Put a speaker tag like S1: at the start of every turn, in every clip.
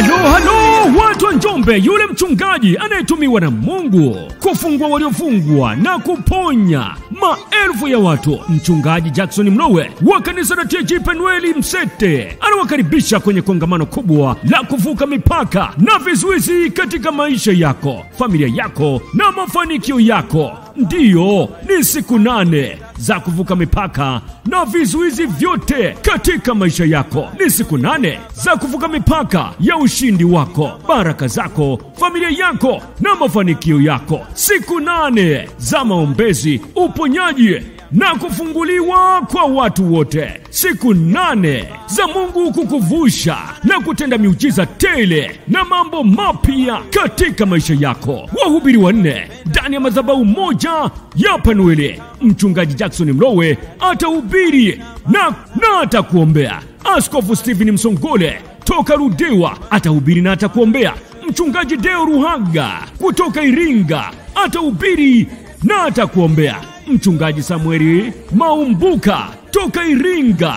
S1: Halo watu wa Njombe, yule mchungaji anayetumiwa na Mungu kufungua waliofungwa na kuponya maelfu ya watu, Mchungaji Jackson Mlowe wa kanisa la TAG Penueli Msete anawakaribisha kwenye kongamano kubwa la kuvuka mipaka na vizuizi katika maisha yako, familia yako na mafanikio yako. Ndiyo, ni siku 8 za kuvuka mipaka na vizuizi vyote katika maisha yako. Ni siku 8 za kuvuka mipaka ya ushindi wako, baraka zako, familia yako na mafanikio yako. Siku 8 za maombezi, uponyaji na kufunguliwa kwa watu wote. Siku 8 za Mungu kukuvusha na kutenda miujiza tele na mambo mapya katika maisha yako. Wahubiri 4 ndani ya madhabahu moja ya Penueli. Mchungaji Jackson Mlowe atahubiri na atakuombea. Askofu Stephen Msongole toka Ludewa atahubiri na atakuombea. Mchungaji Deo Ruhaga kutoka Iringa atahubiri na atakuombea. Mchungaji Samueli Maumbuka toka Iringa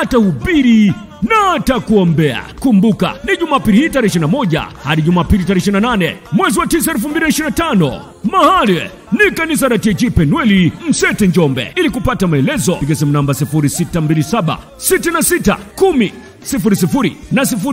S1: atahubiri na atakuombea. Kumbuka, ni Jumapili tarehe 21 hadi Jumapili tarehe 28 mwezi wa 9 2025. Mahali ni kanisa la TAG Penueli Msete Njombe. Ili kupata maelezo piga simu namba 0627 66 10 00 na 0